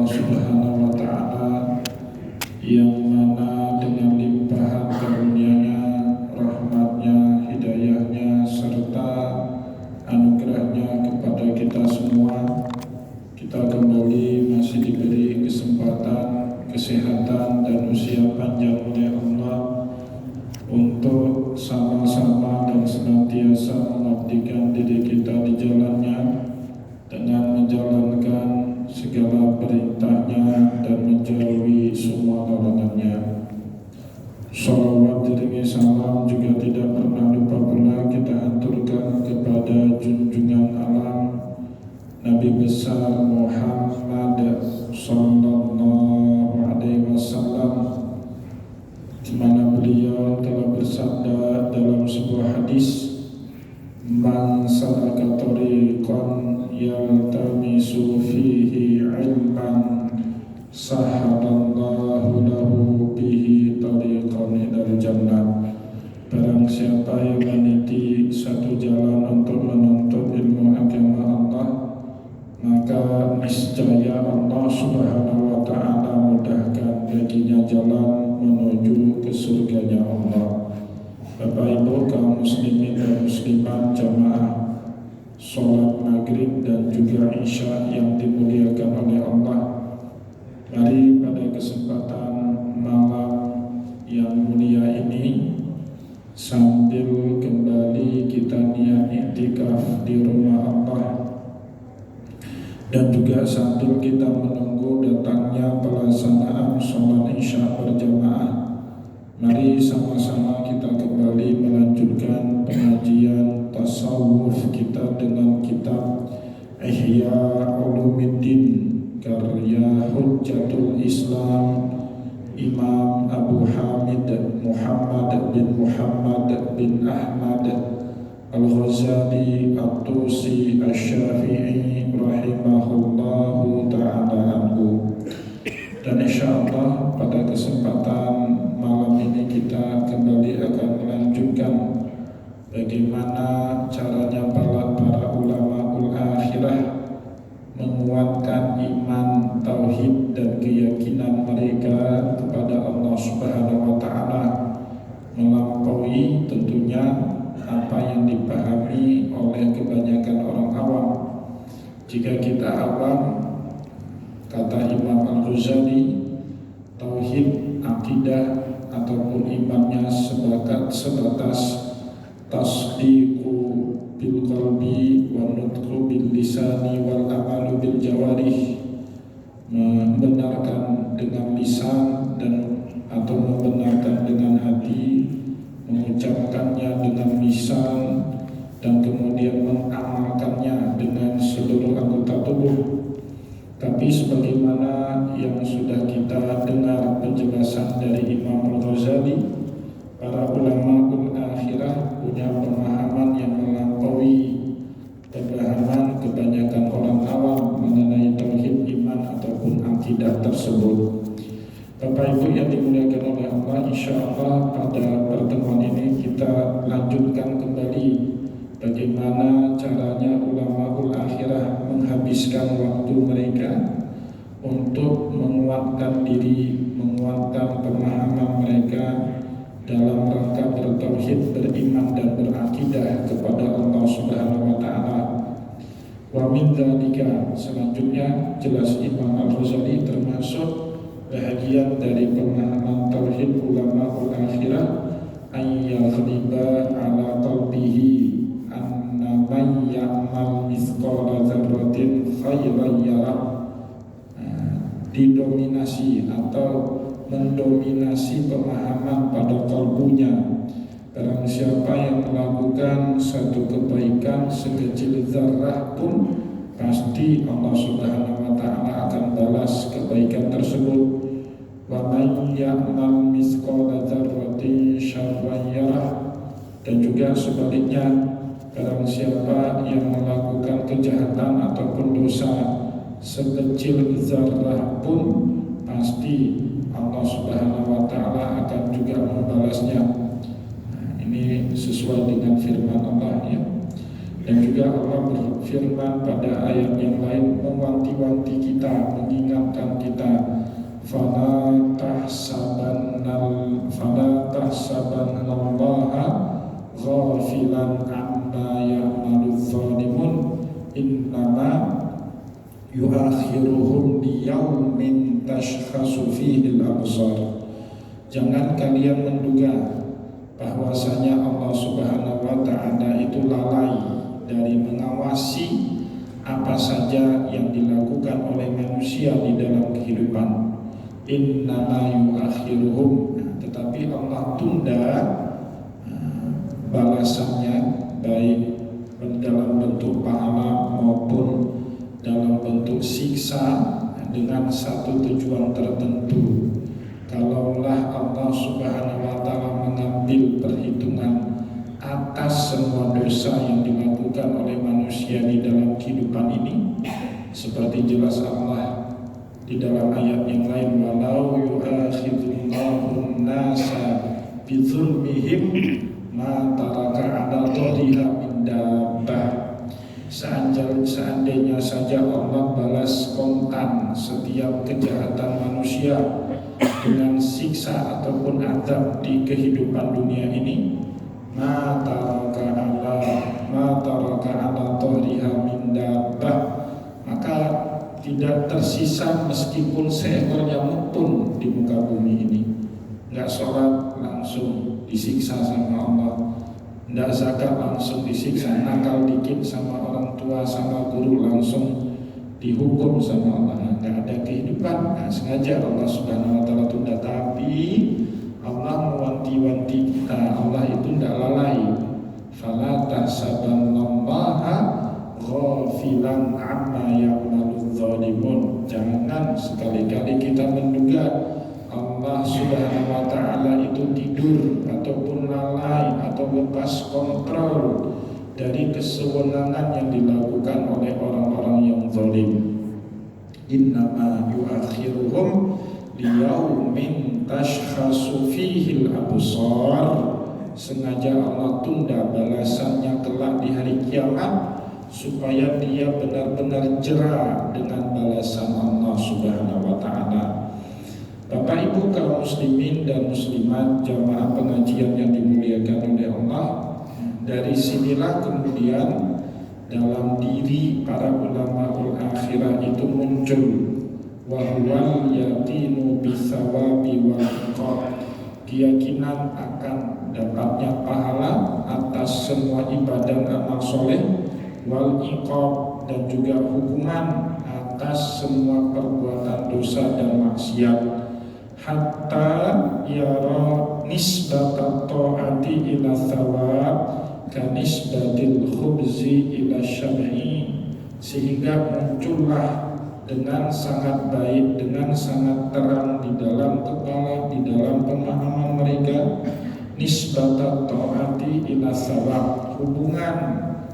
Subhanahu wa Ta'ala, yang mana dengan limpahan karunia-Nya, rahmat-Nya, hidayah-Nya, serta anugerah-Nya kepada kita semua, kita kembali masih diberi kesempatan, kesehatan, dan usia panjang oleh Allah untuk sama-sama dan senantiasa mengabdikan diri kita di jalan-Nya dengan menjalankan segala perintah-Nya dan menjauhi semua larangan-Nya. Shalawat diringi salam juga tidak pernah lupa pula kita haturkan kepada junjungan alam Nabi besar Muhammad sallallahu alaihi wasallam, di mana beliau telah bersabda dalam sebuah hadis, "Man salaka tariqan yaltamisu fihi ilman sahalallahu lahu bihi tariqan ilal jannah." Barang siapa yang meniti satu jalan untuk menuntut ilmu agama Allah, maka niscaya Allah Subhanahu wa Ta'ala mudahkan baginya jalan menuju ke surganya Allah. Bapak Ibu kaum muslimin dan muslimat jamaah sholat maghrib dan juga isya yang dimuliakan oleh Allah, mari pada kesempatan malam yang mulia ini, sambil kembali kita niat iktikaf di rumah Allah, dan juga sambil kita menunggu datangnya pelaksanaan sholat isya berjamaah, mari sama-sama kita kembali melanjutkan pengajian tasawuf kita dengan kitab Ihya Ulumuddin karya Hujjatul Islam Imam Abu Hamid Muhammad bin Ahmad Al-Ghazali At-Tusi Asy-Syafi'i rahimahullahu ta'ala anhu. Dan insyaallah pada kesempatan malam ini kita kembali akan melanjutkan bagaimana caranya para ulama akhirah menguatkan iman, tauhid, dan keyakinan mereka kepada Allah Subhanahu wa Ta'ala, melampaui tentunya apa yang dipahami oleh kebanyakan orang awam. Jika kita awam, kata Imam Al-Ghazali, tauhid, akidah ataupun imannya sebatas tasdiqu bil qalbi wa nutqu bil lisani wal amalu bil jawarih, membenarkan dengan lisan dan atau membenarkan dengan hati, mengucapkannya dengan lisan, dan kemudian mengamalkannya dengan seluruh anggota tubuh. Tapi sebagaimana yang sudah kita dengar penjelasan dari Imam Al-Ghazali, para ulama akhirah punya pemahaman yang melampaui pemahaman kebanyakan orang awam mengenai tauhid iman ataupun akidah tersebut. Bapak Ibu yang dimuliakan oleh Allah, insyaallah pada pertemuan ini kita lanjutkan kembali bagaimana caranya ulama akhirah menghabiskan waktu mereka untuk menguatkan diri, menguatkan pemahaman mereka dalam rangka bertauhid, beriman, dan berakidah kepada Allah Subhanahu wa Ta'ala. Wa min dzalika, selanjutnya jelas Imam Al-Ghazali termasuk bahagian dari pemahaman tauhid ulama akhirah, ayyaghliba ala qalbihi anna man ya'mal mithqala dzarratin khairan yarah. Didominasi atau mendominasi pemahaman pada kalbunya, barang siapa yang melakukan satu kebaikan sekecil zarrah pun, pasti Allah Subhanahu wa Ta'ala akan balas kebaikan tersebut. Wa man ya'mal mithqala dzarratin syarran yarah, dan juga sebaliknya, barang siapa yang melakukan kejahatan ataupun dosa sekecil zarrah pun, pasti Allah Subhanahu wa Ta'ala akan juga membalasnya. Ini sesuai dengan firman Allah, ya. Dan juga Allah berfirman pada ayat yang lain, mewanti-wanti kita, mengingatkan liyaumin tashkhasu fihi al-absar. Jangan kalian menduga bahwasanya Allah Subhanahu wa taala itu lalai dari mengawasi apa saja yang dilakukan oleh manusia di dalam kehidupan. Innama yuakhiruhum, tetapi Allah tunda balasannya baik dalam bentuk pahala maupun dalam bentuk siksa dengan satu tujuan tertentu. Kalaulah Allah Subhanahu wa taala mengambil perhitungan atas semua dosa yang dilakukan oleh manusia di dalam kehidupan ini, seperti jelas Allah di dalam ayat yang lain, walau yu'akhidullahu nasa bizulmihim ma taraka 'ala dhariha min dabbah. Seandainya saja Allah balas kontan setiap kejahatan manusia dengan siksa ataupun azab di kehidupan dunia ini, ma taraka 'ala dhariha min dabbah, maka tidak tersisa meskipun seekor nyamuk pun di muka bumi ini. Nggak sholat langsung disiksa sama Allah, nggak zakat langsung disiksa, nakal dikit sama orang tua sama guru langsung dihukum sama Allah. Nggak ada kehidupan. Nah, sengaja Allah Subhanahu wa taala tunda, tapi Allah mewanti-wanti kita. Allah itu nggak lalai. Fala tahsabannallaha ghafilan amma ya'maludz zalimun. Jangan sekali-kali kita menduga Allah Subhanahu wa taala itu tidur ataupun lalai atau lepas kontrol dari kesewenangan yang dilakukan oleh orang-orang yang zalim. Innama yu'akhiruhum liyaumin tashkhasu fihi al-absar. Sengaja Allah tunda balasannya kelak di hari kiamat supaya dia benar-benar jera dengan balasan Allah Subhanahu wa taala. Bapak Ibu kaum muslimin dan muslimat, jamaah pengajian yang dimuliakan oleh Allah, dari sinilah kemudian dalam diri para ulamaul akhirah itu muncul wahwal yaqinu bisawabi wal iqab, keyakinan akan dapatnya pahala atas semua ibadah amal soleh, wal iqab, dan juga hukuman atas semua perbuatan dosa dan maksiat. Hatta yara nisbatat ta'ati ila thawab kanisbatil khubzi ila syam'i, sehingga muncullah dengan sangat baik, dengan sangat terang di dalam kepala, di dalam pemahaman mereka, nisbatat ta'ati ila thawab, hubungan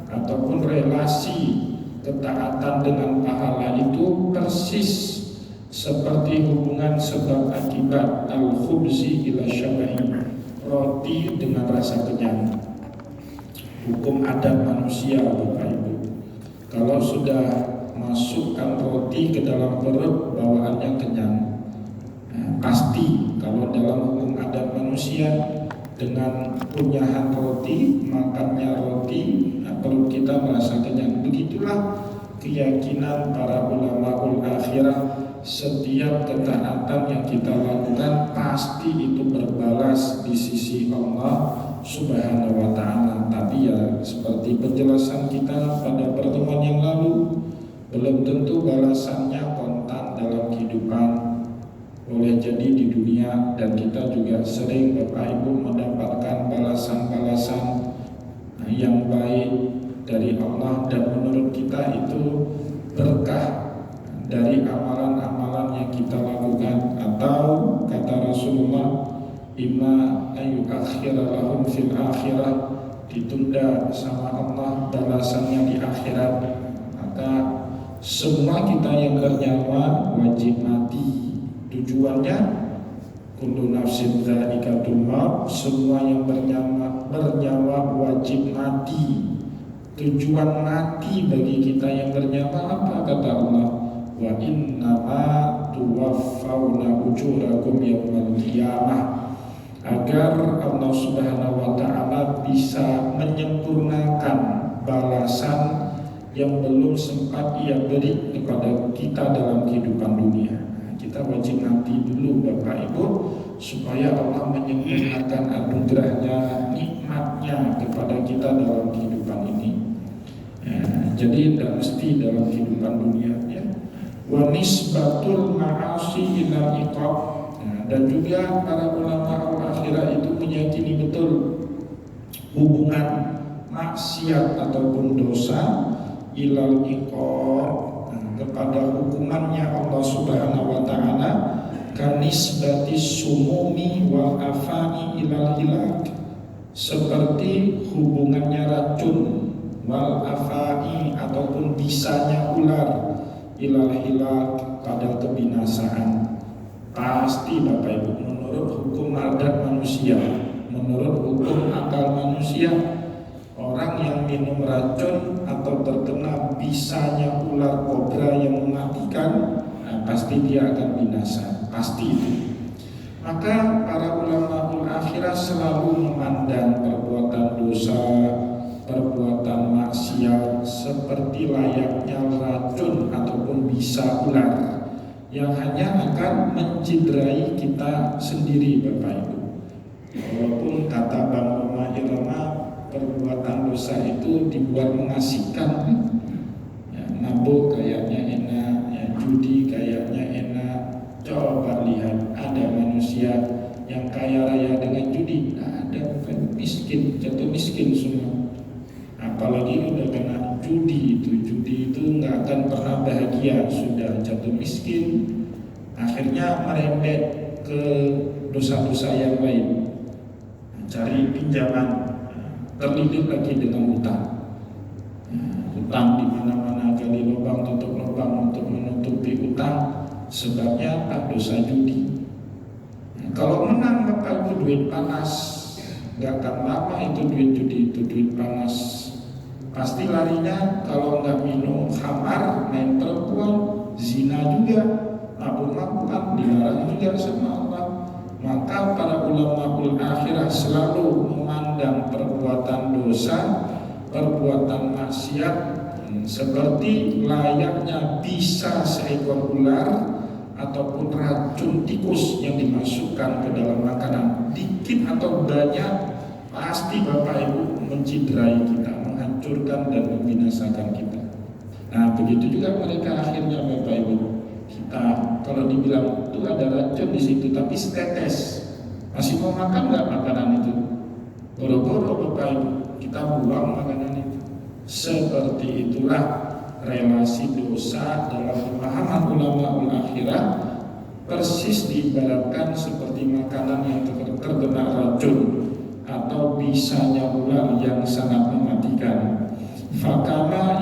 ataupun relasi ketaatan dengan pahala itu persis seperti hubungan sebab akibat al-khubzi ila syam'i, roti dengan rasa kenyang. Hukum adat manusia, Bapak Ibu, kalau sudah masukkan roti ke dalam perut bawaannya kenyang. Pasti kalau dalam hukum adat manusia, dengan punyahan roti, makannya roti, perut kita merasa kenyang. Begitulah keyakinan para ulamaul akhirah. Setiap ketaatan yang kita lakukan pasti itu berbalas di sisi Allah Subhanahu wa ta'ala. Tapi ya seperti penjelasan kita pada pertemuan yang lalu, belum tentu balasannya kontan dalam kehidupan. Boleh jadi di dunia, dan kita juga sering Bapak Ibu mendapatkan balasan-balasan yang baik dari Allah, dan menurut kita itu berkah dari amalan-amalan yang kita lakukan. Atau kata Rasulullah, imma ayyuakhira lahum fil akhirah, ditunda sama Allah balasannya di akhirat. Maka semua kita yang bernyawa wajib mati. Tujuannya kullu nafsin dha'iqatul maut, semua yang bernyawa wajib mati. Tujuan mati bagi kita yang bernyawa apa? Kata Allah, wa innama tuwaffawna ujurakum yawmal qiyamah, agar Allah Subhanahu wa ta'ala bisa menyempurnakan balasan yang belum sempat ia beri kepada kita dalam kehidupan dunia. Kita wajib nanti dulu Bapak Ibu, supaya Allah menyempurnakan anugerahnya, nikmatnya kepada kita dalam kehidupan ini. Jadi tidak mesti dalam kehidupan dunia ya. Wa nisbatul ma'asi ila iqab. Dan juga para ulama al-akhirah itu meyakini betul hubungan maksiat ataupun dosa ilal iqab, kepada hukumannya Allah Subhanahu wa taala, kanisbati sumumi wal afani ilal hilak, seperti hubungannya racun wal afani ataupun bisanya ular ilal hilak, pada kebinasaan. Pasti Bapak Ibu, menurut hukum adat manusia, menurut hukum akal manusia, orang yang minum racun atau terkena bisanya ular kobra yang mematikan, pasti dia akan binasa, pasti itu. Maka para ulama akhirah selalu memandang perbuatan dosa, perbuatan maksiat seperti layaknya racun ataupun bisa ular yang hanya akan mencederai kita sendiri Bapak Ibu. Walaupun kata Bang Roma Irama, perbuatan dosa itu dibuat mengasihkan, ya, mabuk kayaknya enak, ya, judi kayaknya enak. Coba lihat, ada manusia yang kaya raya dengan judi, ada miskin, jatuh miskin semua. Apalagi udah kena judi itu nggak akan pernah bahagia, sudah jatuh miskin, akhirnya merembet ke dosa-dosa yang lain, cari pinjaman, terlilit lagi dengan hutang. Hutang di mana-mana, gali lubang tutup lubang untuk menutupi hutang, sebabnya tak dosa judi. Kalau menang Bapak Ibu duit panas, nggak akan lama itu duit judi itu duit panas. Pasti larinya kalau nggak minum khamar, main perempuan, zina juga, mabuk-mabukan, dilarang juga sama Allah. Maka para ulama akhirah selalu memandang perbuatan dosa, perbuatan maksiat seperti layaknya bisa seekor ular ataupun racun tikus yang dimasukkan ke dalam makanan. Dikit atau banyak pasti Bapak Ibu menciderai kita, menghancurkan dan membinasakan kita. Nah begitu juga mereka akhirnya Bapak Ibu. Kita kalau dibilang itu ada racun di situ tapi setetes, masih mau makan nggak makanan itu? Boro-boro Bapak Ibu, kita buang makanan itu. Seperti itulah relasi dosa dalam pemahaman ulama akhirah, persis diibaratkan seperti makanan yang terkena racun atau bisanya ular yang sangat mematikan. Fakama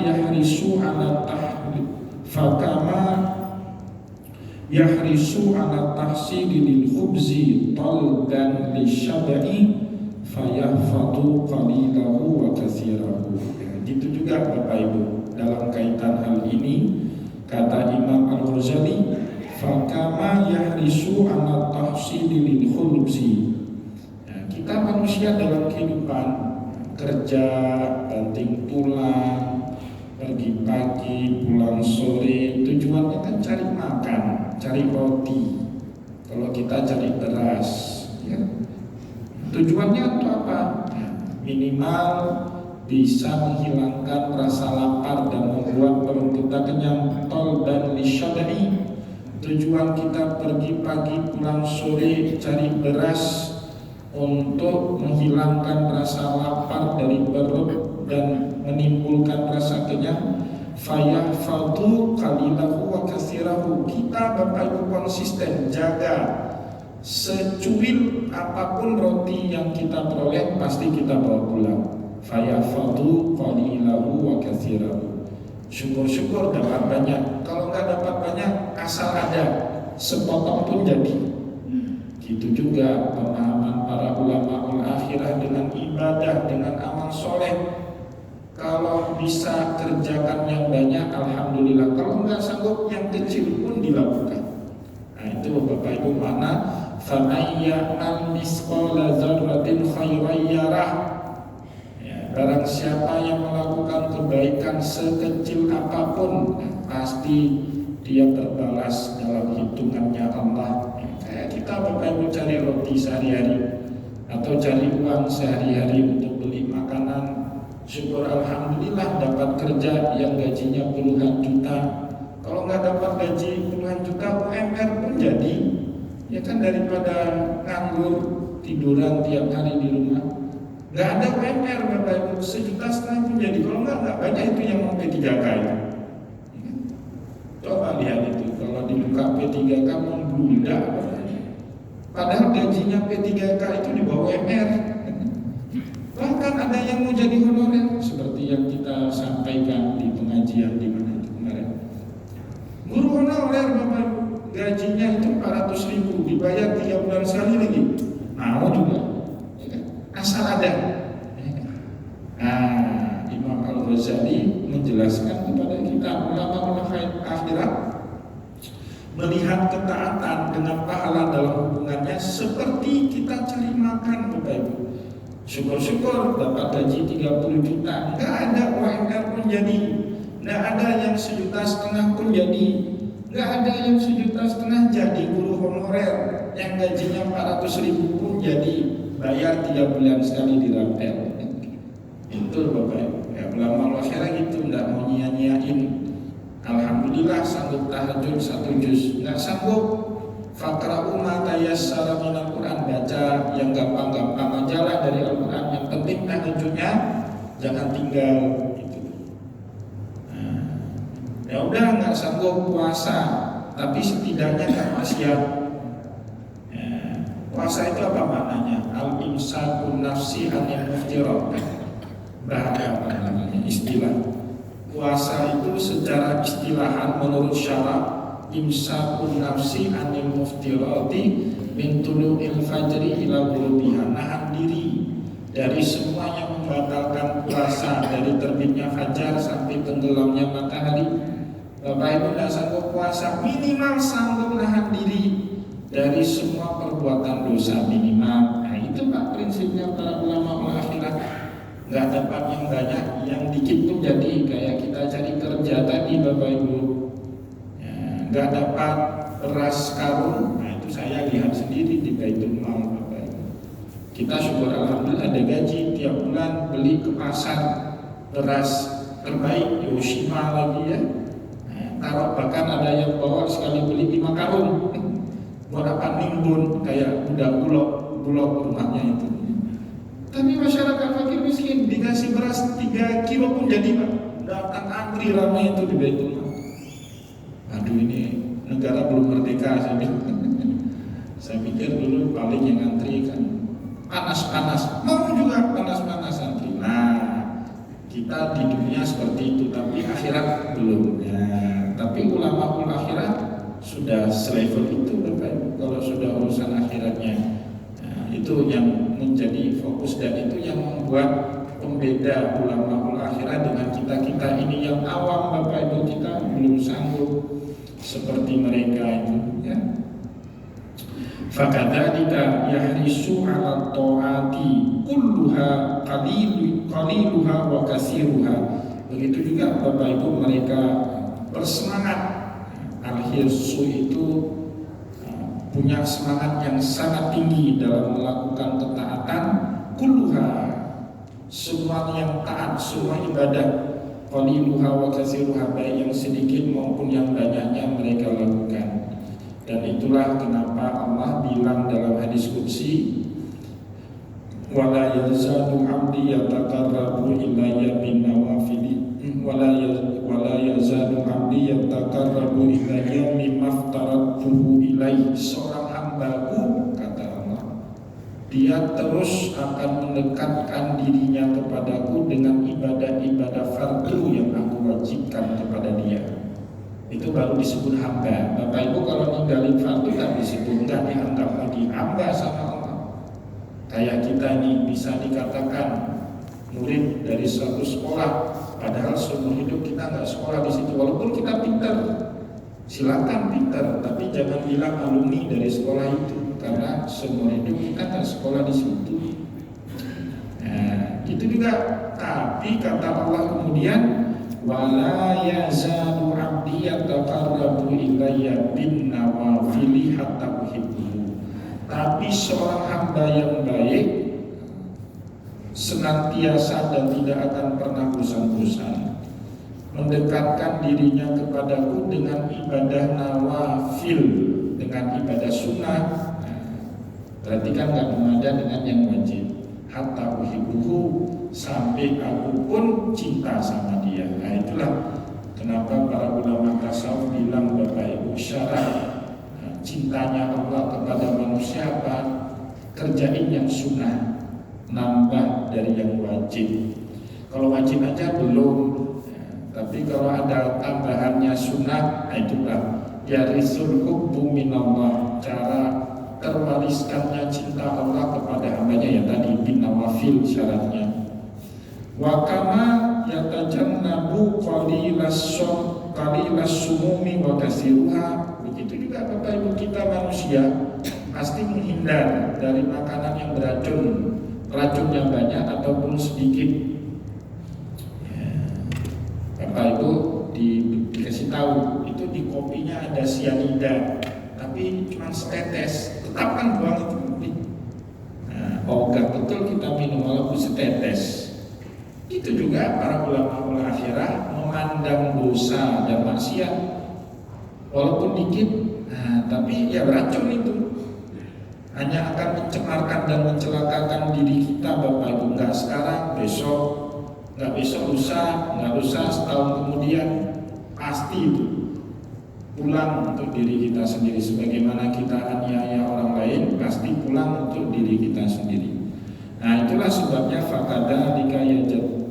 yahrisu ala tahsili lil khubzi taldan lisyabai fayahfadu qalilahu wa katsirahu. Gitu juga Bapak Ibu dalam kaitan hal ini, kata Imam Al-Ghazali, fakama yahrisu ala tahsili lil khubzi. Kita manusia dalam kehidupan kerja, banting tulang, pergi pagi, pulang sore, tujuannya kan cari makan, cari roti. Kalau kita cari beras, ya. Tujuannya untuk apa? Minimal bisa menghilangkan rasa lapar dan membuat perut kita kenyang. Tol dan lisyadai. Tujuan kita pergi pagi, pulang sore, cari beras untuk menghilangkan rasa lapar dari perut dan menimbulkan rasa kenyang. Fayahfadu qalilahu wa katsirahu. Kita Bapak Ibu konsisten jaga secuil apapun roti yang kita peroleh pasti kita bawa pulang. Fayahfadu qalilahu wa katsirahu. Syukur-syukur dapat banyak. Kalau nggak dapat banyak, asal ada sepotong pun jadi. Gitu juga pemahaman para ulama akhirah dengan ibadah, dengan amal soleh. Kalau bisa kerjakan yang banyak, alhamdulillah. Kalau nggak sanggup, yang kecil pun dilakukan. Nah itu Bapak Ibu mana? Famayyaman misqala dzarratin khairan yarah. Ya, barang siapa yang melakukan kebaikan sekecil apapun, pasti dia terbalas dalam hitungannya Allah. Kayak kita Bapak Ibu cari roti sehari-hari atau cari uang sehari-hari untuk beli makanan, syukur alhamdulillah dapat kerja yang gajinya puluhan juta. Kalau nggak dapat gaji puluhan juta, UMR pun jadi. Ya kan, daripada nganggur tiduran tiap hari di rumah. Nggak ada UMR Bapak Ibu, 1,5 juta pun jadi. Kalau nggak banyak itu yang mau P3K itu. Coba lihat itu, kalau dibuka P3K membludak. Padahal gajinya P3K itu di bawah UMR. Bahkan ada yang mau jadi honorer, seperti yang kita sampaikan di pengajian di mana itu kemarin. Guru honorer Bapak Ibu, gajinya itu 400.000, dibayar 3 bulan sekali lagi. Mau juga, ya kan? Asal ada. Nah, Imam Al-Ghazali menjelaskan kepada kita, ulama-ulama akhirat melihat ketaatan dengan pahala dalam hubungannya seperti kita cari makan Bapak Ibu. Syukur-syukur dapat gaji 30 juta, nggak ada UMR pun jadi, nggak ada yang 1,5 juta pun jadi, nggak ada yang 1,5 juta jadi guru honorer yang gajinya 400.000 pun jadi, bayar 3 bulan sekali dirapel. Itu Bapak Ibu, ya, ulama akhirat gitu, nggak mau nyia-nyiain. Alhamdulillah sanggup tahajud 1 juz, nggak sanggup faqra'u ma tayassara minal Quran, baca yang gampang-gampang aja lah dari Al-Quran, yang penting tahajudnya jangan tinggal gitu. Nah, ya udah nggak sanggup puasa, tapi setidaknya nggak maksiat. Ya, puasa itu apa maknanya? Al-imsakun nafsi anil muftirat. Bahaya apa namanya istilah. Puasa itu secara istilahan menurut syara imsakun nafsi anil muftirati min tulu'il fajri ila ghurubiha, nahan diri dari semua yang membatalkan puasa dari terbitnya fajar sampai tenggelamnya matahari. Bapak Ibu tidak sanggup puasa, minimal sanggup nahan diri dari semua perbuatan dosa minimal. Nah itu Pak prinsipnya para ulama akhirat. Nggak dapat yang banyak, yang dikit pun jadi. Kayak kita cari kerja tadi Bapak Ibu, nggak dapat beras karung, nah itu saya lihat sendiri di Baitul Mal Bapak Ibu. Kita syukur alhamdulillah ada gaji tiap bulan, beli ke pasar beras terbaik Yoshima lagi ya. Nah, taruh, bahkan ada yang bawa sekali beli 5 karung buat apa, nimbun kayak bulog rumahnya itu. Tapi masyarakat fakir miskin dikasih beras 3 kilo pun jadi Pak, datang antri ramai itu di Baitul Mal. Aduh, ini negara belum merdeka saya bilang. Saya pikir dulu paling yang antri kan panas-panas, mau juga panas-panas antri. Nah, kita di dunia seperti itu, tapi akhirat belum. Ya, tapi ulama akhirat sudah selevel itu Bapak Ibu. Kalau sudah urusan akhiratnya, nah, itu yang menjadi fokus dan itu yang membuat pembeda ulama akhirat dengan kita ini yang awam Bapak Ibu. Kita belum sanggup seperti mereka itu ya. Fakadzalika yahrisu 'ala ta'ati kulluha qaliluha wa katsiruha. Begitu juga Bapak Ibu mereka bersemangat. Al-hirsu itu punya semangat yang sangat tinggi dalam melakukan ketaatan kulluha, semua yang taat, semua ibadah, qaliluha wa katsiruha, baik yang sedikit maupun yang banyaknya mereka lakukan. Dan itulah kenapa Allah bilang dalam hadis qudsi, wala yazadu 'abdi yataqarrabu ilayya bin nawafili wala yazadu 'abdi yataqarrabu ilayya mimma aftaratuhu ilaihi. Seorang hambaku, kata Allah, dia terus akan mendekatkan dirinya kepadaku dengan ibadah-ibadah fardu yang aku wajibkan kepada dia. Itu baru disebut hamba. Bapak Ibu kalau ninggalin fardu tak disebut, enggak dianggap lagi hamba sama Allah. Kayak kita ini bisa dikatakan murid dari suatu sekolah, padahal seumur hidup kita nggak sekolah di situ. Walaupun kita pintar, silakan pintar, tapi jangan bilang alumni dari sekolah itu, karena seumur hidup kita nggak sekolah di situ. Nah, itu juga. Tapi kata Allah kemudian, wala yazalu 'abdi yataqarrabu ilayya bin nawafili hatta uhibbuhu. Tapi seorang hamba yang baik senantiasa dan tidak akan pernah bosan-bosan mendekatkan dirinya kepadaku dengan ibadah nawafil, dengan ibadah sunnah. Berarti kan nggak memada dengan yang wajib. Hatta uhibbuhu, sampai aku pun cinta sama dia. Nah itulah kenapa para ulama tasawuf bilang Bapak Ibu, syarat cintanya Allah kepada manusia apa? Kerjain yang sunnah, nambah dari yang wajib. Kalau wajib aja belum, tapi kalau ada tambahannya sunnah, nah itulah yarisul hubbu minallah, cara terwariskannya cinta Allah kepada hambanya ya tadi bin nawafil syaratnya. Wa kama yatajannabu qalilas sumumi wa kasiruha. Begitu juga Bapak Ibu, kita manusia pasti menghindar dari makanan yang beracun, racun yang banyak ataupun sedikit. Bapak Ibu dikasih tahu itu di kopinya ada sianida, tapi cuma setetes, tetap kan buang itu kopi. Ogah betul kita minum walaupun setetes. Itu juga para ulama akhirah memandang dosa dan maksiat walaupun dikit, tapi ya beracun itu, hanya akan mencemarkan dan mencelakakan diri kita Bapak Ibu. Enggak sekarang, besok, enggak besok lusa, enggak lusa setahun kemudian, pasti itu pulang untuk diri kita sendiri. Sebagaimana kita aniaya orang lain, pasti pulang untuk diri kita sendiri. Nah itulah sebabnya fakada lika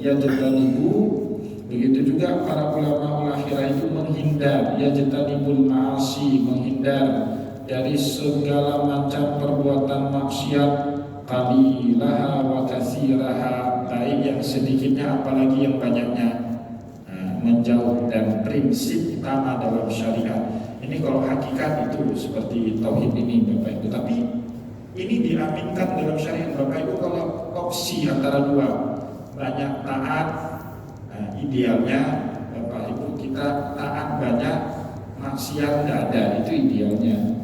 yajtanibu. Begitu juga para ulama akhirah itu menghindar, yajtanibul ma'asi, menghindar dari segala macam perbuatan maksiat, qalilaha wa katsiraha, baik yang sedikitnya apalagi yang banyaknya. Menjauh dan prinsip utama dalam syariat. Ini kalau hakikat itu seperti tauhid ini Bapak Ibu. Tapi ini diaminkan dalam syariat Bapak Ibu. Kalau opsi antara dua, banyak taat, idealnya Bapak Ibu kita taat banyak, maksiat tidak ada, itu idealnya.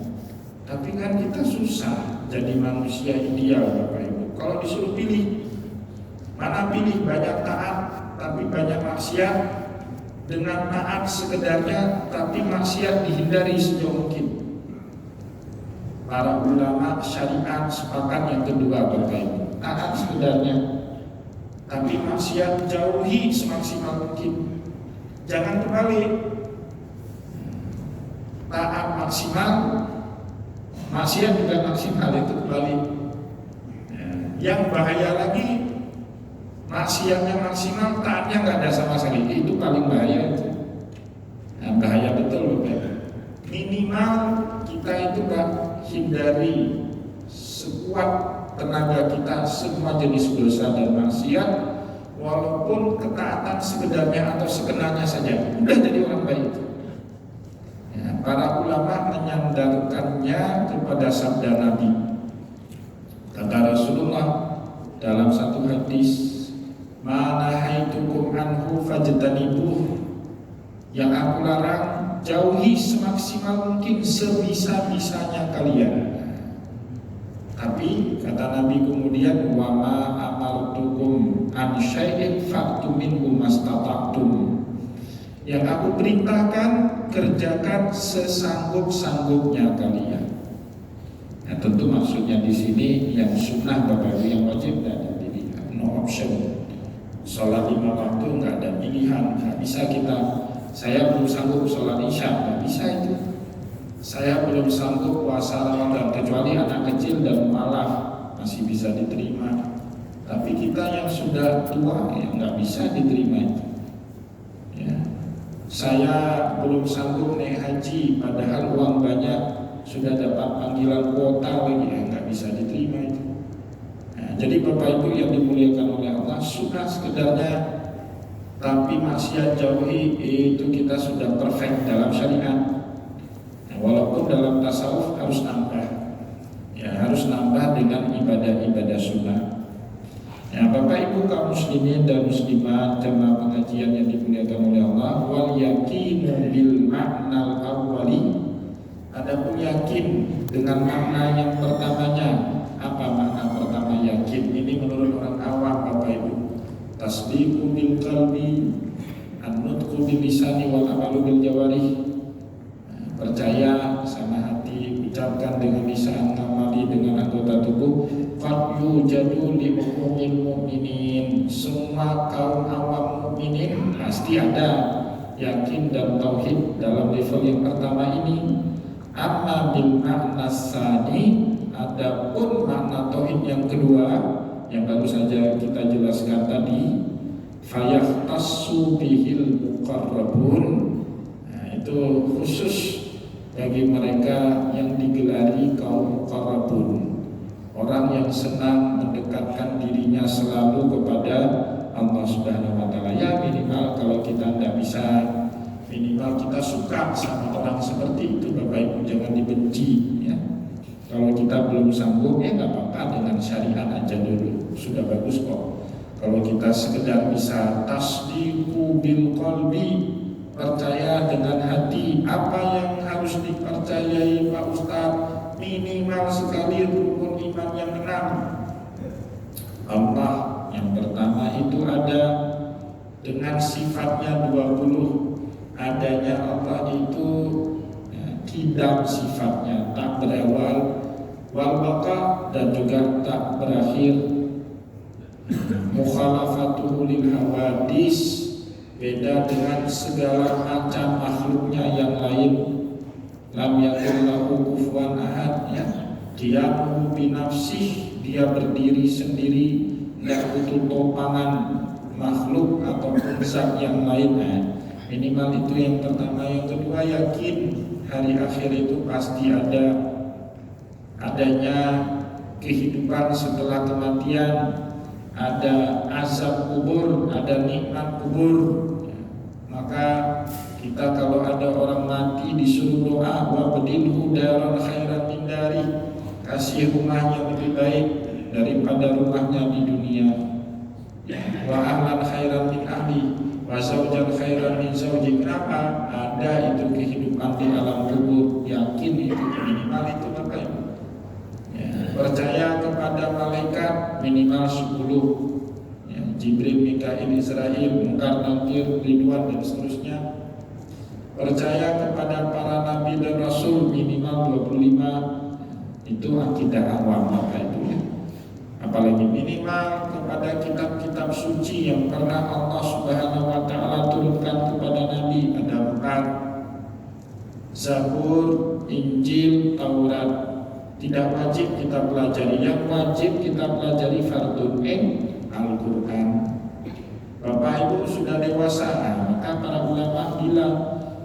Tapi kan kita susah jadi manusia ideal Bapak Ibu. Kalau disuruh pilih, mana pilih banyak taat tapi banyak maksiat, dengan taat sekedarnya tapi maksiat dihindari sejauh mungkin. Para ulama syariat sepakat yang kedua Bapak Ibu, taat sekedarnya tapi maksiat jauhi semaksimal mungkin. Jangan kebalik, taat maksimal, maksiat juga maksimal, itu kebalik. Yang bahaya lagi, maksiatnya maksimal, taatnya nggak ada sama sekali, itu paling bahaya itu. Nah, bahaya betul Bapak. Minimal kita itu hindari sekuat tenaga kita semua jenis dosa dan maksiat, walaupun ketaatan sekedarnya atau sekenanya saja, udah jadi orang baik. Ya, para ulama menyandarkannya kepada sabda Nabi. Kata Rasulullah dalam satu hadis, "Ma nahaitukum anhu fajtanibuh." Yang aku larang jauhi semaksimal mungkin, sebisa-bisanya kalian. Tapi kata Nabi kemudian, "Wa ma amartukum an syai'in fa'tu minhu mastata'tum." Yang aku perintahkan kerjakan sesanggup-sanggupnya kalian. Nah, tentu maksudnya di sini yang sunnah Bapak Ibu, yang wajib tidak ada pilihan, no option. Sholat 5 waktu nggak ada pilihan, nggak bisa kita. Saya belum sanggup sholat isya, nggak bisa itu. Saya belum sanggup puasa Ramadan, kecuali anak kecil dan mualaf masih bisa diterima. Tapi kita yang sudah tua ya nggak bisa diterima itu. Ya. Saya belum sanggup naik haji, padahal uang banyak, sudah dapat panggilan kuota lagi, ya nggak bisa diterima itu. Nah, jadi Bapak Ibu yang dimuliakan oleh Allah, sunnah sekedarnya tapi maksiat jauhi, itu kita sudah perfect dalam syariat. Nah, walaupun dalam tasawuf harus nambah, ya harus nambah dengan ibadah-ibadah sunnah. Ya, Bapak Ibu kaum muslimin dan muslimat jemaah pengajian yang dimuliakan oleh Allah, wal yaqinu bil ma'nal awwali, adapun yakin dengan makna yang pertamanya. Apa makna pertama yakin? Ini menurut orang awam Bapak Ibu. Tasdiqu bil qalbi, an-nutqu bil lisani wal amalu bil jawarih. Percaya sama hati, ucapkan dengan lisan, ngamali dengan anggota tubuh. Qad yujadu li umumil mu'minin, semua kaum awam mukminin pasti ada yakin dan tauhid dalam level yang pertama ini. Amma bil makna tsani, adapun makna tauhid yang kedua yang baru saja kita jelaskan tadi, fayahtassu bihil muqarrabun. Nah, itu khusus bagi mereka yang digelari kaum muqarrabun, orang yang senang mendekatkan dirinya selalu kepada Allah Subhanahu wa taala. Ya minimal kalau kita tidak bisa, minimal kita suka sama orang seperti itu Bapak Ibu, jangan dibenci ya. Kalau kita belum sanggup ya nggak apa-apa, dengan syariat aja dulu sudah bagus kok. Kalau kita sekedar bisa tasdiqu bil qalbi, percaya dengan hati, apa yang harus dipercayai Pak Ustadz? Minimal sekali rukun iman yang 6. Allah yang pertama itu ada dengan sifatnya 20. Adanya Allah itu ya, tidak sifatnya, tak berawal, wal baqa, dan juga tak berakhir. Mukhalafatuhu lil hawadis, beda dengan segala macam makhluknya yang lain. Lam yakun lahu kufuwan ahad, ya. Dia binafsih, dia berdiri sendiri, tidak butuh topangan makhluk ataupun zat yang lain. Minimal itu yang pertama. Yang kedua, yakin hari akhir itu pasti adanya kehidupan setelah kematian, ada azab kubur, ada nikmat kubur. Maka kita kalau ada orang mati disuruh doa, wa badilhu daran khairan min dari, kasih rumah yang lebih baik daripada rumahnya di dunia. Wa ahlan khairan min ahli, wa zawjan khairan min zawji. Kenapa? Ada itu kehidupan di alam kubur. Yakin itu, minimal itu Bapak Ibu ya. Percaya kepada malaikat minimal 10 ya. Jibril, Mikail, Israel, Munkar, Nakir, Ridwan dan seterusnya. Percaya kepada para nabi dan rasul minimal 25. Itu akidah awam Bapak Ibu ya. Apalagi minimal kepada kitab-kitab suci yang pernah Allah Subhanahu wa taala turunkan kepada nabi, ada 4. Zabur, Injil, Taurat. Tidak wajib kita pelajari, yang wajib kita pelajari fardun ain Al-Quran. Bapak Ibu sudah dewasa, maka para ulama bilang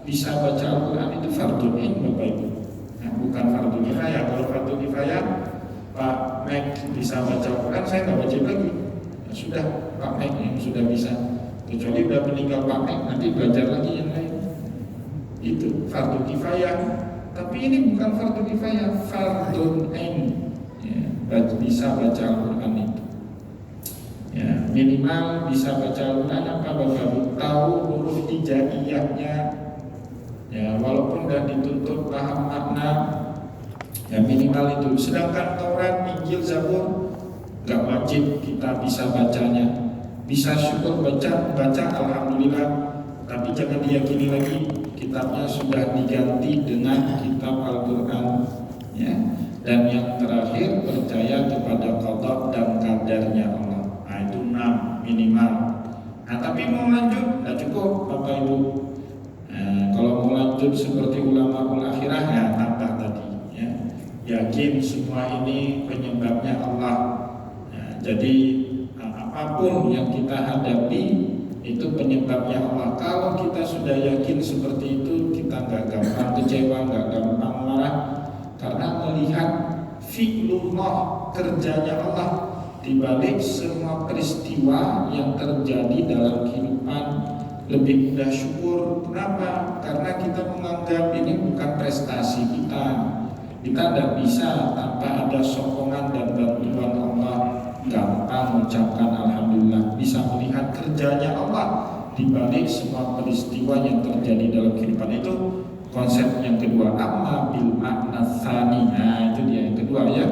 bisa baca Al-Quran itu fardun ain Bapak Ibu, nah, bukan fardhu kifayah. Kalau fardhu kifayah, Pak Mek bisa baca Al-Quran, saya nggak wajib lagi. Nah, sudah Pak Mek yang sudah bisa, kecuali sudah meninggal Pak Mek, nanti belajar lagi yang lain. Itu fardhu kifayah. Tapi ini bukan fardhu kifayah, fardun ain ya, bisa baca Al-Quran itu ya. Minimal bisa baca Al-Quran apa Bapak Ibu? Tahu huruf hijaiyahnya ya, walaupun tidak dituntut paham makna ya, minimal itu. Sedangkan Taurat, Injil, Zabur gak wajib kita bisa bacanya. Bisa syukur baca alhamdulillah, tapi jangan diyakini lagi kitabnya sudah diganti dengan kitab Al-Quran ya. Dan yang terakhir, percaya kepada qada dan qadarnya Allah. Nah, itu 6 minimal. Nah, tapi mau lanjut tidak cukup Bapak Ibu. Kalau mau lanjut seperti ulama akhirah ya, tambah tadi ya. Yakin semua ini penyebabnya Allah ya. Jadi apapun yang kita hadapi itu penyebabnya Allah. Kalau kita sudah yakin seperti itu, kita nggak gampang kecewa, nggak gampang marah, karena melihat fi'lullah, kerjanya Allah di balik semua peristiwa yang terjadi dalam kehidupan. Lebih mudah syukur. Kenapa? Karena kita menganggap ini bukan prestasi kita, Kita tidak bisa tanpa ada sokongan dan bantuan Allah gampang mengucapkan alhamdulillah, bisa melihat kerjanya Allah di balik semua peristiwa yang terjadi dalam kehidupan. Itu konsep yang kedua. Amma bil makna tsani, nah itu dia yang kedua ya,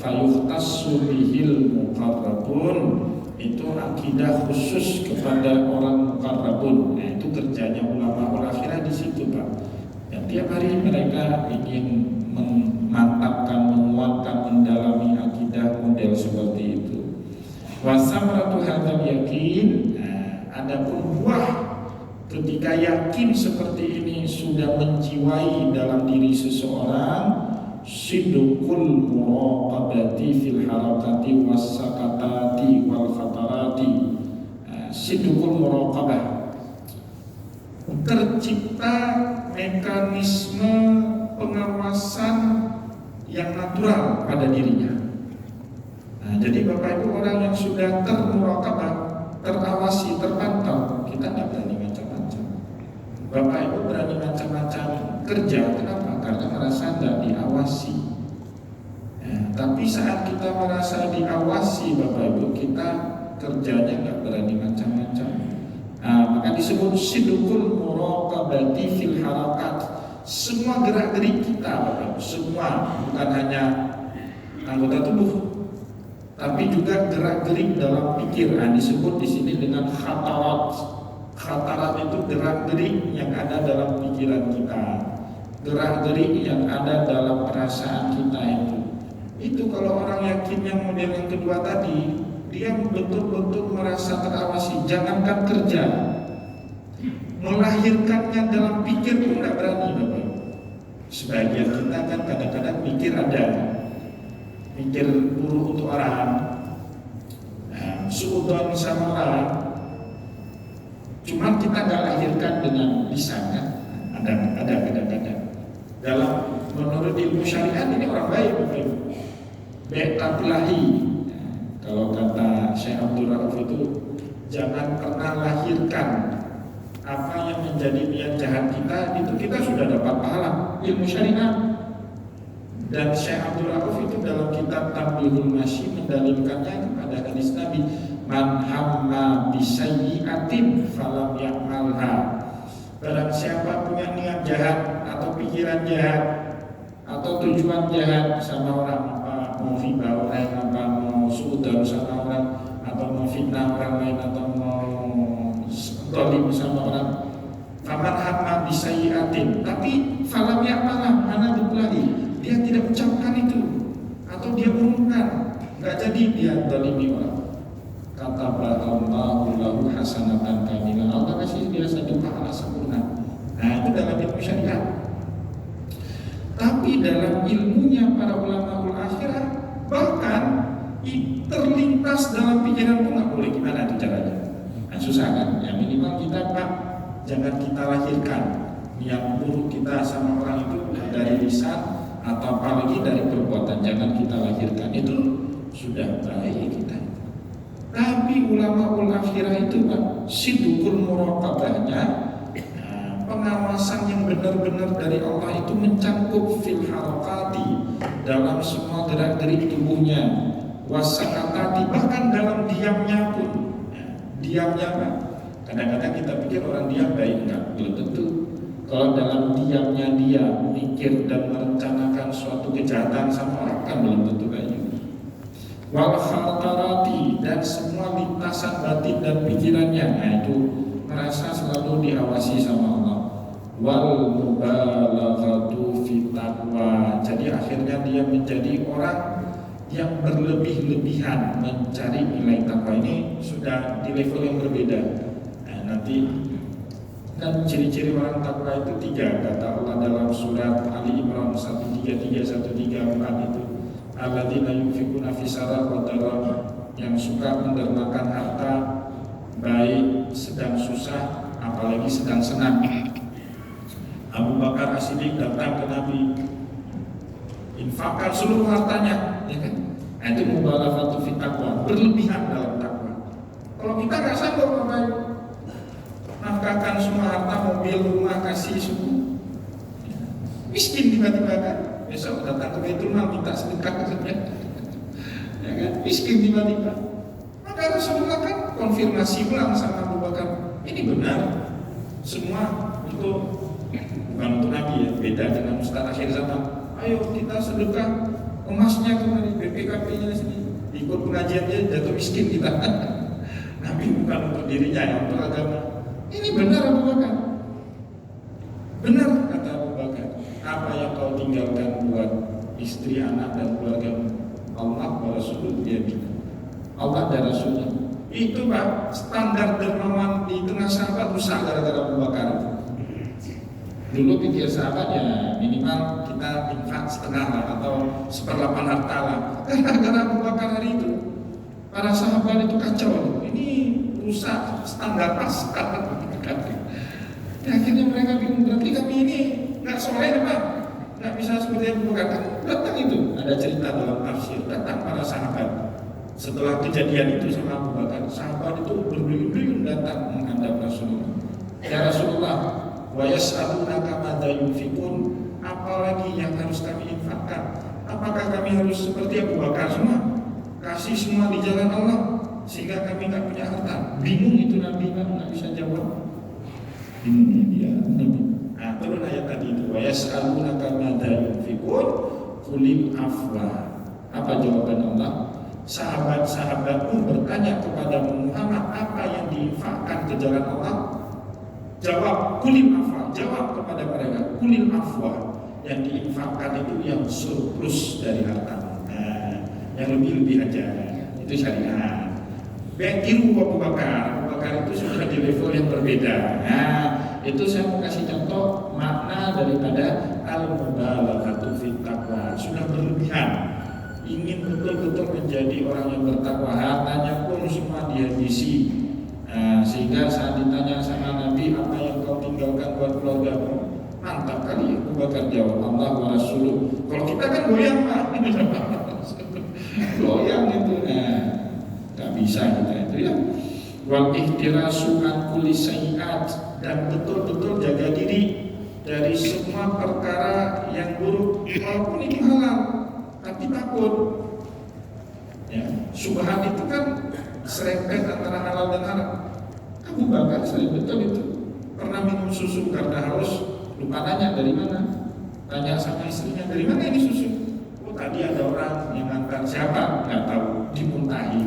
fayuhtassu bihil muqarrabun, itu akidah khusus kepada orang muqarrabun. Nah itu kerjanya ulama akhirat di situ Pak. Ya, tiap hari mereka ingin memantapkan, menguatkan, mendalami akidah model seperti itu. Wasamratu hadzal yakin, adapun buah ketika yakin seperti ini sudah menjiwai dalam diri seseorang, sidqul muraqabati fil harakati was sakatati wal khatarati. Sidqul muraqabah, tercipta mekanisme pengawasan yang natural pada dirinya. Nah, jadi Bapak Ibu, orang yang sudah termuraqabah, terawasi, terpantau, kita tidak berani macam-macam. Bapak Ibu berani macam-macam kerja, kenapa? Karena merasa tidak diawasi. Tapi saat kita merasa diawasi Bapak Ibu, kita kerjanya nggak berani macam-macam. Maka disebut sidqul muraqabati fil harakat. Semua gerak-gerik kita Bapak Ibu, semua, bukan hanya anggota tubuh, tapi juga gerak-gerik dalam pikiran, disebut di sini dengan khatarat. Khatarat itu gerak-gerik yang ada dalam pikiran kita, gerak-gerik yang ada dalam perasaan kita itu. Itu kalau orang yakin yang model yang kedua tadi, dia betul-betul merasa terawasi. Jangankan kerja, melahirkannya dalam pikir pun tidak berani Bapak. Sebagian kita kan kadang-kadang pikir ada, pikir buruk untuk orang, suudzon sama orang. Cuman kita nggak lahirkan dengan lisan kan? Ada kadang-kadang. Dalam menurut ilmu syariat ini orang baik Bapak Ibu. Be'tablahi. Kalau kata Syekh Abdul Rauf itu, jangan pernah lahirkan apa yang menjadi niat jahat kita, itu kita sudah dapat pahala ilmu syariat. Dan Syekh Abdul Rauf itu dalam kitab Tablihul Masyi mendalilkannya kepada hadis Nabi, man hamma bisayyi'atin falam ya'malha. Barang siapa punya niat jahat atau pikiran jahat atau tujuan jahat sama orang, apa mau fitnah orang, apa mau suudzon sama orang, atau mau fitnah orang lain, atau mau zalim sama orang, faman hamma bisayyi'atin, tapi falam ya'malha, mana dipelai, dia tidak ucapkan itu atau dia urungkan, nggak jadi dia zalimi orang. Kata Allahu lahu hasanatan kamilah, Allah kasih dia satu pahala sempurna. Nah itu dalam ilmu syariat. Tapi dalam ilmunya para ulama akhirah, bahkan terlintas dalam pikiran pun nggak boleh. Gimana itu caranya? Nah, susah kan? Ya minimal kita Pak, jangan kita lahirkan yang buruk kita sama orang itu dari lisan atau apalagi dari perbuatan, jangan kita lahirkan. Itu sudah baik kita. Tapi ulama akhirah itu Pak, sidqul muraqabahnya, pengawasan yang benar-benar dari Allah itu mencakup fil harakati, dalam semua gerak-gerik tubuhnya, wasakatati, bahkan dalam diamnya pun. Diamnya Pak, kadang-kadang kita pikir orang diam baik, enggak, belum tentu. Kalau dalam diamnya dia mikir dan merencanakan suatu kejahatan sama orang, kan belum tentu baik. Wal khatarati, dan semua lintasan batin dan pikirannya, nah itu merasa selalu diawasi sama Allah. Wal mubalaghatu fi taqwa, jadi akhirnya dia menjadi orang yang berlebih-lebihan mencari nilai takwa. Ini sudah di level yang berbeda. Nah, nanti dan ciri-ciri orang takwa itu 3, kata Allah dalam surat Ali Imran 133 134 itu, alladzina yunfikuna fi sarra wa dharra, yang suka mendermakan harta baik sedang susah apalagi sedang senang. Abu Bakar As-Siddiq datang ke Nabi, infakkan seluruh hartanya, ya kan? Nah, itu mubalaghatu fi taqwa, berlebihan dalam takwa. Kalau kita nggak sanggup nafkahkan semua harta, mobil, rumah, kasih suku, miskin tiba-tiba kan? besok datang ke Baitul Mal minta sedekah saja. Ya kan? Miskin tiba-tiba. Maka Rasulullah kan konfirmasi ulang sama Abu Bakar. Ini benar. Semua untuk bukan untuk Nabi ya, beda dengan Ustaz akhir zaman. Ayo kita sedekah emasnya kemari, BPKP-nya sini. Ikut pengajiannya jatuh miskin kita. Nabi bukan untuk dirinya ya, untuk agama. Ini benar Abu Bakar. Benar kata Abu Bakar. Apa yang kau tinggalkan buat istri, anak dan keluarga Allah wa Rasulullah dia bilang. Allah dan Rasulnya. Itu Pak, standar dermawan di tengah sahabat rusak gara-gara Abu Bakar. Dulu pikir sahabat ya minimal kita infak setengah lah atau 1/8 harta lah. Gara-gara Abu Bakar hari itu para sahabat itu kacau. Ini rusak standar pasar. Ya, akhirnya mereka bingung, berarti kami ini nggak soleh Pak, nggak bisa seperti Abu Bakar. Datang itu ada cerita dalam tafsir, datang para sahabat setelah kejadian itu sama Abu Bakar. Sahabat itu berduyun-duyun datang menghadap Rasulullah. Ya Rasulullah, wa yas'alunaka madza yunfikun, apalagi yang harus kami infakkan? Apakah kami harus seperti Abu Bakar semua kasih semua di jalan Allah sehingga kami nggak punya harta? Bingung itu Nabi, nggak bisa jawab. Ini dia Nabi. Nah, turun ayat tadi itu, wa yas'alunaka madza yunfikun qulil afwa. Apa jawaban Allah? Sahabat-sahabatmu bertanya kepada Muhammad apa yang diinfakkan ke jalan Allah. Jawab qulil afwa. Jawab kepada mereka qulil afwa. Yang diinfakkan itu yang surplus dari harta. Nah, yang lebih-lebih aja. Itu syariat. Begitu Abu Bakar. Abu Bakar itu sudah di level yang berbeda. Nah, itu saya mau kasih contoh makna daripada al-mubalaghatu fit taqwa. Sudah berlebihan, ingin betul-betul menjadi orang yang bertakwa, hartanya pun semua dihabisi. Nah, sehingga saat ditanya sama Nabi apa yang kau tinggalkan buat keluargamu, mantap kali Abu Bakar jawab Allah wa Rasuluh. Kalau kita kan goyang Pak, goyang itu, nggak bisa kita itu ya. Wal ihtirasu an kulli sayyi'at, dan betul-betul jaga diri dari semua perkara yang buruk walaupun ini halal, tapi takut. Ya, subhan itu kan serempet antara halal dan haram. Abu Bakar sering betul itu pernah minum susu karena haus, lupa tanya dari mana. Tanya sama istrinya, dari mana ini susu? Oh tadi ada orang yang ngantar, siapa? Nggak tahu, dimuntahi.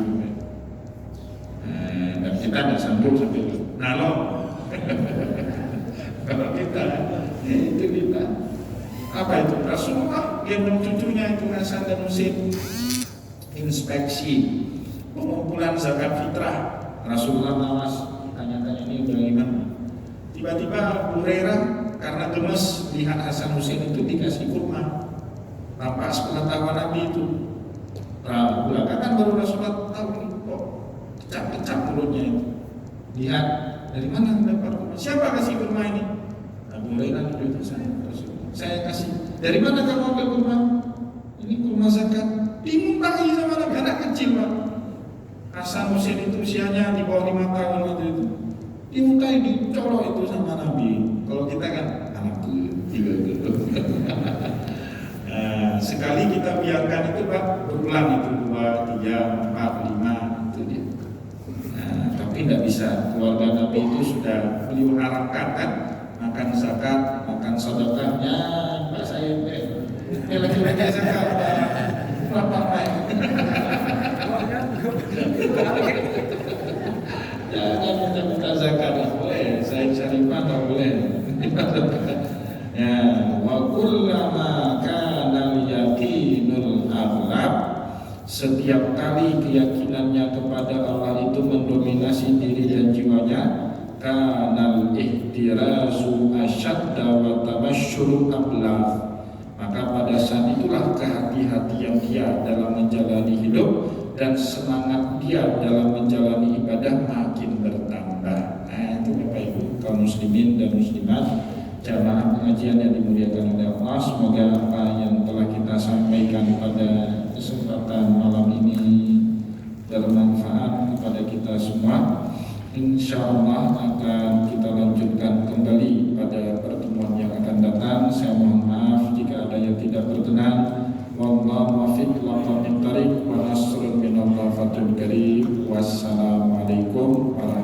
Dan kita ada sambung sampai itu. Nalong. Kalau kita, ya itu kita. Apa itu? Rasulullah gendong cucunya itu Hasan dan Husain inspeksi pengumpulan zakat fitrah. Rasulullah nawas, tanya-tanya ini bagaimana. Tiba-tiba Abu Hurairah karena gemes lihat Hasan Husain itu dikasih kurma. Pas pengetahuan Nabi itu. Nah, belakangan baru Rasulullah tahu nih kok kecap-kecap mulutnya itu. Lihat dari mana mendapat kurma? Siapa kasih kurma ini? Abu Hurairah itu saya kasih. Dari mana kamu ambil kurma? Ini kurma zakat. Dimuntahi sama Nabi, anak kecil Pak. Hasan Husain itu usianya di bawah 5 tahun itu. Dimuntahi, dicolok itu sama Nabi. Kalau kita kan anak kecil itu. Nah, sekali kita biarkan itu Pak, berulang itu 2, 3, 4, 5 itu dia. Nah, tapi tidak bisa. Keluarga Nabi itu sudah beliau haramkan kan, makan zakat, makan sedekahnya. Pak saya lagi zakat berapa Pak? Jangan minta zakat lah boleh, saya syarifah tak boleh. Ya, wa kullama kana yakinul aghlab, setiap kali keyakinannya kepada Allah itu mendominasi diri dan jiwanya, kanal ihtirazu asyadda wa tabasysyuru ablagh, maka pada saat itulah kehati-hatian dia dalam menjalani hidup dan semangat dia dalam menjalani ibadah makin bertambah. Nah itu Bapak Ibu kaum muslimin dan muslimat, jamaah pengajian yang dimuliakan oleh Allah, semoga apa yang telah kita sampaikan pada kesempatan malam ini bermanfaat kepada kita semua. Insya Allah akan kita lanjutkan kembali pada pertemuan yang akan datang. Saya mohon maaf jika ada yang tidak berkenan. Wallahu muwaffiq ila aqwamit thariq wa nasrun minallah fatul karim. Wassalamualaikum warahmatullahi